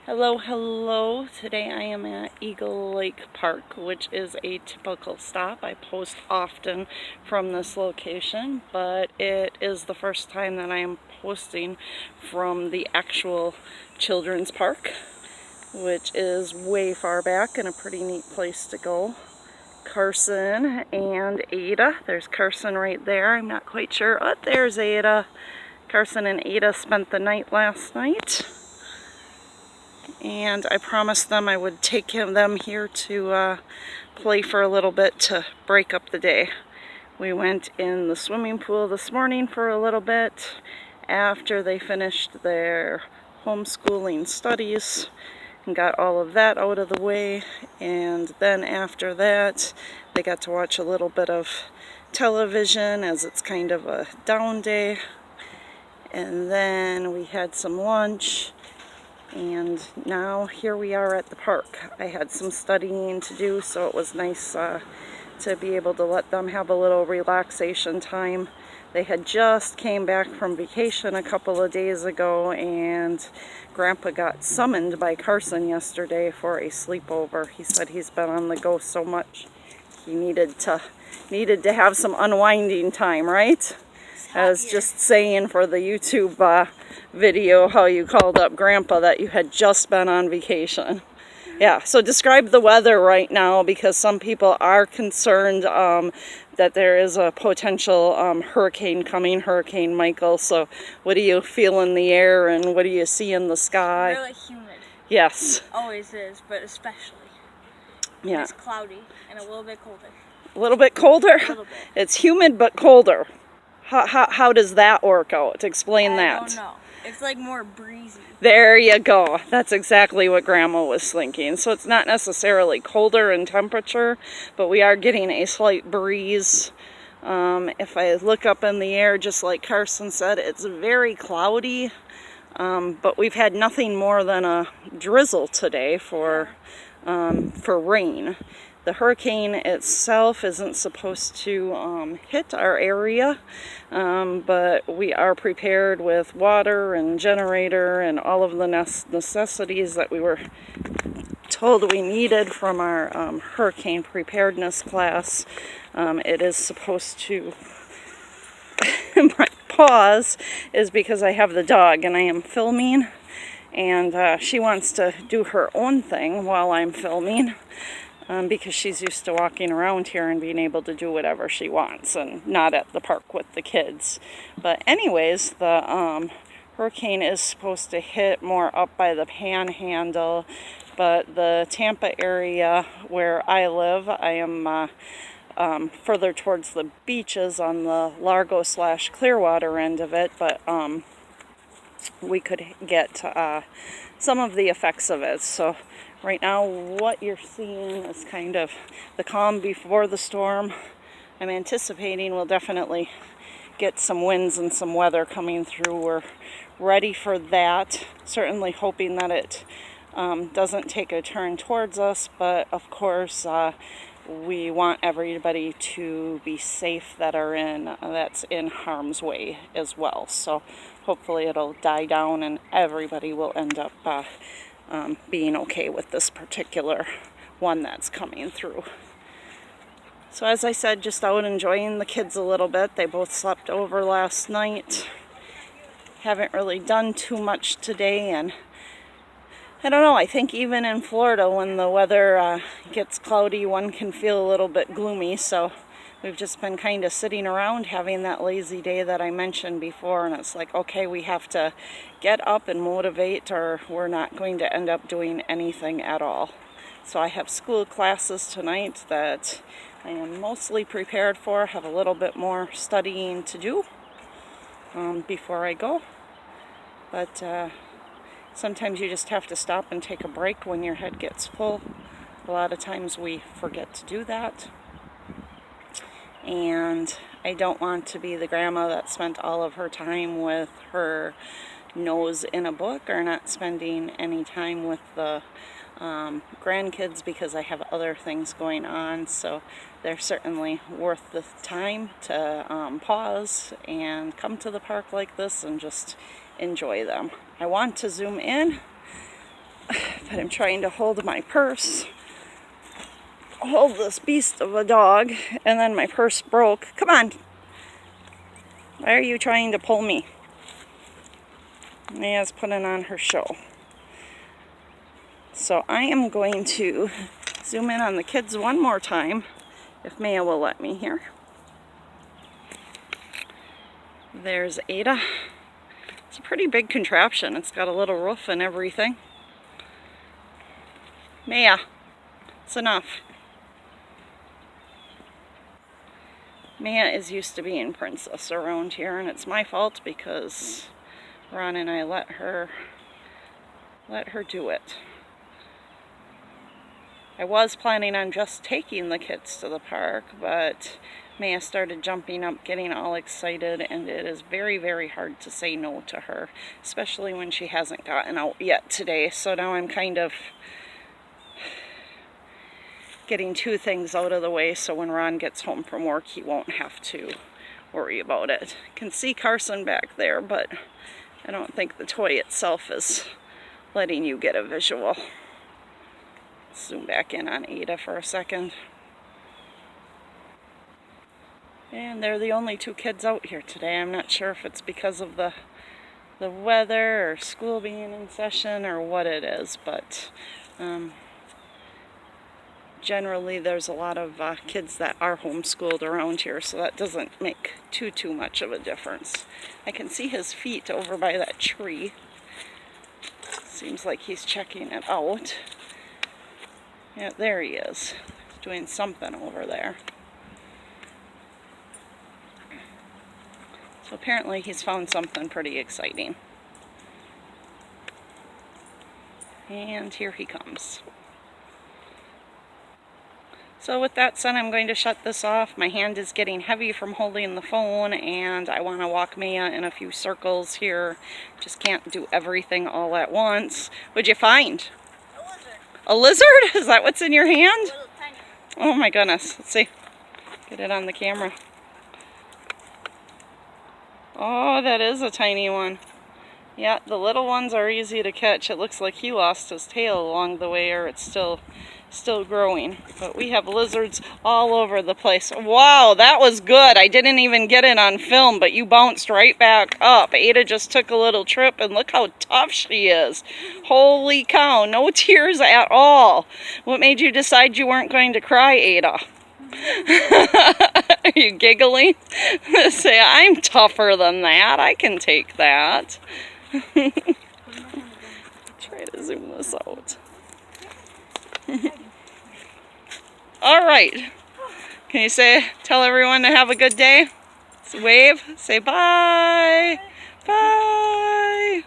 Hello, hello. Today I am at Eagle Lake Park, which is a typical stop. I post often from this location, but it is the first time that I am posting from the actual children's park, which is way far back and a pretty neat place to go. Carson and Ada. There's Carson right there. I'm not quite sure. Oh, there's Ada. Carson and Ada spent the night last night. And I promised them I would take them here to play for a little bit to break up the day. We went in the swimming pool this morning for a little bit after they finished their homeschooling studies and got all of that out of the way. And then after that, they got to watch a little bit of television as it's kind of a down day. And then we had some lunch. And now here we are at the park. I had some studying to do, so it was nice to be able to let them have a little relaxation time. They had just came back from vacation a couple of days ago, and Grandpa got summoned by Carson yesterday for a sleepover. He said he's been on the go so much he needed to have some unwinding time, right? I was just saying for the YouTube video how you called up Grandpa that you had just been on vacation. Yeah, so describe the weather right now, because some people are concerned that there is a potential hurricane coming, Hurricane Michael. So what do you feel in the air and what do you see in the sky? Really humid. Yes. Always is, but especially. Yeah. It's cloudy and a little bit colder. A little bit colder? A little bit. It's humid but colder. How does that work out? Explain that. I don't know. It's like more breezy. There you go. That's exactly what Grandma was thinking. So it's not necessarily colder in temperature, but we are getting a slight breeze. If I look up in the air, just like Carson said, it's very cloudy, but we've had nothing more than a drizzle today for rain. The hurricane itself isn't supposed to hit our area, but we are prepared with water and generator and all of the necessities that we were told we needed from our hurricane preparedness class. It is supposed to... My pause is because I have the dog and I am filming, and she wants to do her own thing while I'm filming. Because she's used to walking around here and being able to do whatever she wants and not at the park with the kids. But anyways, the hurricane is supposed to hit more up by the Panhandle, but the Tampa area where I live, I am further towards the beaches on the Largo/Clearwater end of it, but we could get some of the effects of it. So right now what you're seeing is kind of the calm before the storm. I'm anticipating we'll definitely get some winds and some weather coming through. We're ready for that. Certainly hoping that it doesn't take a turn towards us, but of course we want everybody to be safe that's in harm's way as well. So hopefully it'll die down and everybody will end up being okay with this particular one that's coming through. So as I said, just out enjoying the kids a little bit. They both slept over last night. Haven't really done too much today, and I don't know, I think even in Florida when the weather gets cloudy, one can feel a little bit gloomy. So we've just been kind of sitting around having that lazy day that I mentioned before, and it's like, okay, we have to get up and motivate or we're not going to end up doing anything at all. So I have school classes tonight that I am mostly prepared for, have a little bit more studying to do before I go. But sometimes you just have to stop and take a break when your head gets full. A lot of times we forget to do that. And I don't want to be the grandma that spent all of her time with her nose in a book or not spending any time with the grandkids, because I have other things going on. So they're certainly worth the time to pause and come to the park like this and just enjoy them. I want to zoom in But I'm trying to hold my purse. Hold this beast of a dog, and then my purse broke. Come on. Why are you trying to pull me? Maya's putting on her show. So I am going to zoom in on the kids one more time, if Maya will let me here. There's Ada. It's a pretty big contraption. It's got a little roof and everything. Maya, it's enough. Maya is used to being princess around here, and it's my fault because Ron and I let her do it. I was planning on just taking the kids to the park, but Maya started jumping up, getting all excited, and it is very, very hard to say no to her, especially when she hasn't gotten out yet today. So now I'm kind of getting two things out of the way so when Ron gets home from work he won't have to worry about it. I can see Carson back there, but I don't think the toy itself is letting you get a visual. Zoom back in on Ada for a second. And they're the only two kids out here today. I'm not sure if it's because of the weather or school being in session or what it is, but generally there's a lot of kids that are homeschooled around here, so that doesn't make too much of a difference. I can see his feet over by that tree. Seems like he's checking it out. Yeah, there he is. He's doing something over there. So apparently he's found something pretty exciting. And here he comes. So with that said, I'm going to shut this off. My hand is getting heavy from holding the phone, and I want to walk Maya in a few circles here. Just can't do everything all at once. What'd you find? A lizard. A lizard? Is that what's in your hand? Little tiny. Oh my goodness. Let's see. Get it on the camera. Oh, that is a tiny one. Yeah, the little ones are easy to catch. It looks like he lost his tail along the way, or it's still growing. But we have lizards all over the place. Wow, that was good. I didn't even get it on film, but you bounced right back up. Ada just took a little trip, and look how tough she is. Holy cow, no tears at all. What made you decide you weren't going to cry, Ada? Are you giggling? Say, I'm tougher than that. I can take that. Try to zoom this out. All right. Can you tell everyone to have a good day? Wave. Say bye. Bye.